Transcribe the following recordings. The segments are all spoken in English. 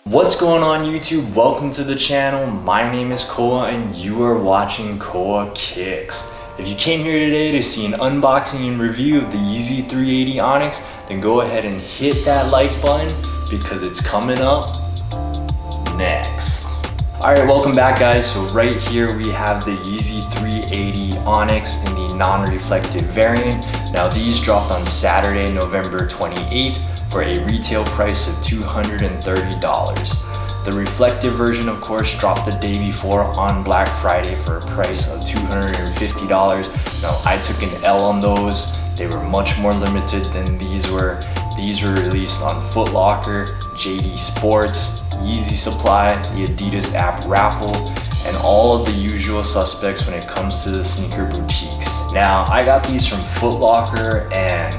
What's going on YouTube? Welcome to the channel. My name is Koa and you are watching Koa Kicks. If you came here today to see an unboxing and review of the Yeezy 380 Onyx, then go ahead and hit that like button because it's coming up next. Alright, welcome back guys. So right here we have the Yeezy 380 Onyx in the non-reflective variant. Now these dropped on Saturday, November 28th for a retail price of $230. The reflective version of course dropped the day before on Black Friday for a price of $250. Now I took an L on those. They were much more limited than these were. These were released on Foot Locker, JD Sports, Yeezy Supply, the Adidas app raffle, and all of the usual suspects when it comes to the sneaker boutiques. Now I got these from Foot Locker and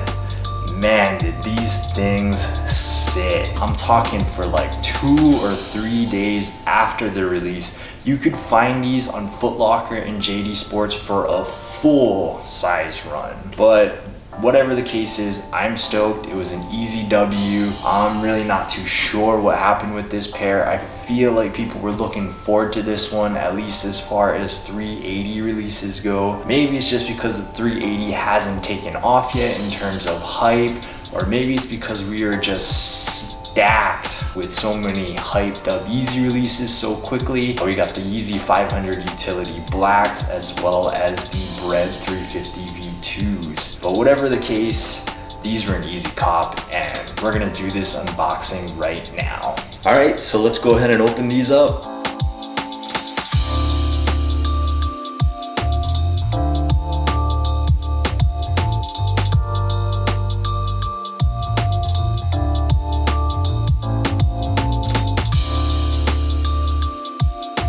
man, did these things sit. I'm talking for like 2 or 3 days after the release. You could find these on Foot Locker and JD Sports for a full size run. But whatever the case is, I'm stoked. It was an easy W. I'm really not too sure what happened with this pair. I feel like people were looking forward to this one, at least as far as 380 releases go. Maybe it's just because the 380 hasn't taken off yet in terms of hype, or maybe it's because we are just stacked with so many hyped up Yeezy releases so quickly. We got the Yeezy 500 Utility Blacks as well as the Bread 350 V2s. But whatever the case, these were an easy cop and we're gonna do this unboxing right now. All right, so let's go ahead and open these up.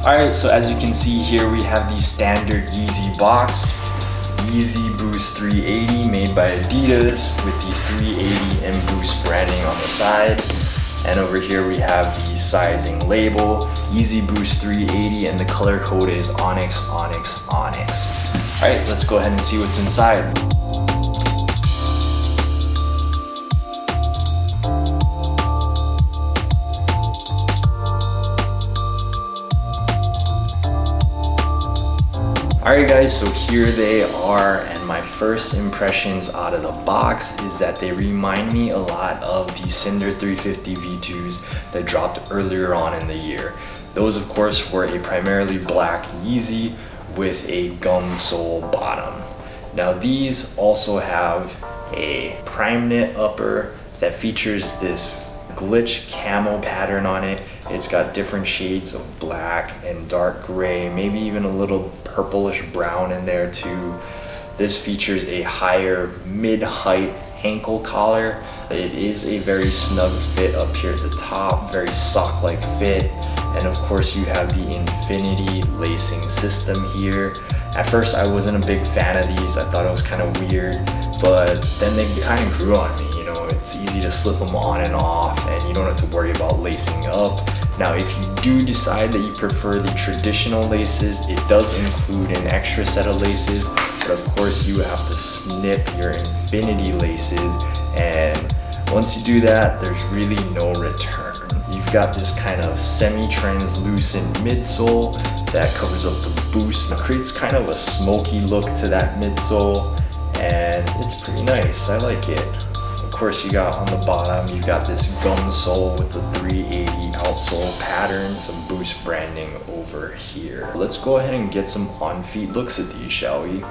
Alright, so as you can see here, we have the standard Yeezy box. Yeezy Boost 380 made by Adidas with the 380 and Boost branding on the side. And over here we have the sizing label, Yeezy Boost 380, and the color code is Onyx, Onyx, Onyx. Alright, let's go ahead and see what's inside. Alright guys, so here they are, and my first impressions out of the box is that they remind me a lot of the Cinder 350 V2s that dropped earlier on in the year. Those of course were a primarily black Yeezy with a gum sole bottom. Now these also have a prime knit upper that features this glitch camo pattern on it. It's got different shades of black and dark gray, maybe even a little purplish brown in there too. This features a higher mid-height ankle collar. It is a very snug fit up here at the top, very sock-like fit. And of course you have the infinity lacing system here. At first I wasn't a big fan of these. I thought it was kind of weird, but then they kind of grew on me. You know, it's easy to slip them on and off and you don't have to worry about lacing up. Now if you do decide that you prefer the traditional laces, it does include an extra set of laces, but of course you have to snip your infinity laces, and once you do that, there's really no return. You've got this kind of semi-translucent midsole that covers up the boost. It creates kind of a smoky look to that midsole, and it's pretty nice. I like it. Of course, you got on the bottom, you got this gum sole with the 380 outsole pattern, some Boost branding over here. Let's go ahead and get some on-feet looks at these, shall we?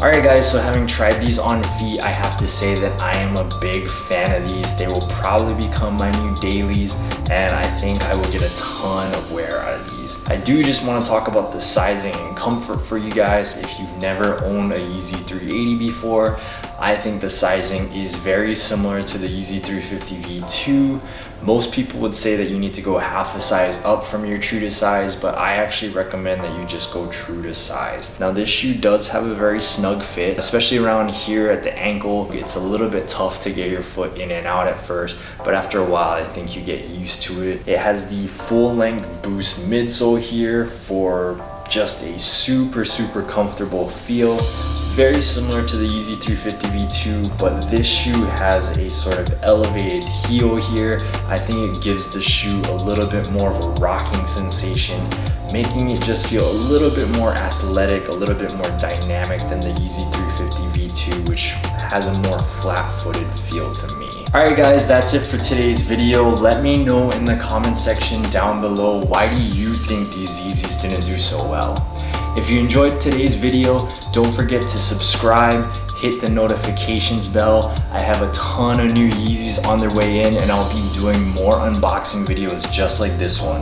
Alright guys, so having tried these on feet, I have to say that I am a big fan of these. They will probably become my new dailies, and I think I will get a ton of wear out of these. I do just want to talk about the sizing and comfort for you guys. If you've never owned a Yeezy 380 before, I think the sizing is very similar to the Yeezy 350 V2. Most people would say that you need to go half a size up from your true to size, but I actually recommend that you just go true to size. Now this shoe does have a very snug fit, especially around here at the ankle. It's a little bit tough to get your foot in and out at first, but after a while I think you get used to it. It has the full length Boost midsole here for just a super comfortable feel. Very similar to the Yeezy 350 V2, but this shoe has a sort of elevated heel here. I think it gives the shoe a little bit more of a rocking sensation, making it just feel a little bit more athletic, a little bit more dynamic than the Yeezy 350 V2, which has a more flat-footed feel to me. Alright guys, that's it for today's video. Let me know in the comment section down below, why do you think these Yeezys didn't do so well? If you enjoyed today's video, don't forget to subscribe, hit the notifications bell. I have a ton of new Yeezys on their way in, and I'll be doing more unboxing videos just like this one.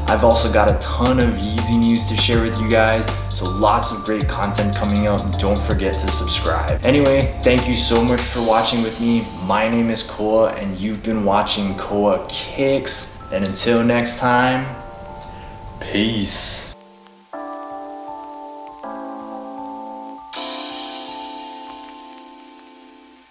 I've also got a ton of Yeezy news to share with you guys, so lots of great content coming up. Don't forget to subscribe. Anyway, thank you so much for watching with me. My name is Koa, and you've been watching Koa Kicks. And until next time, peace.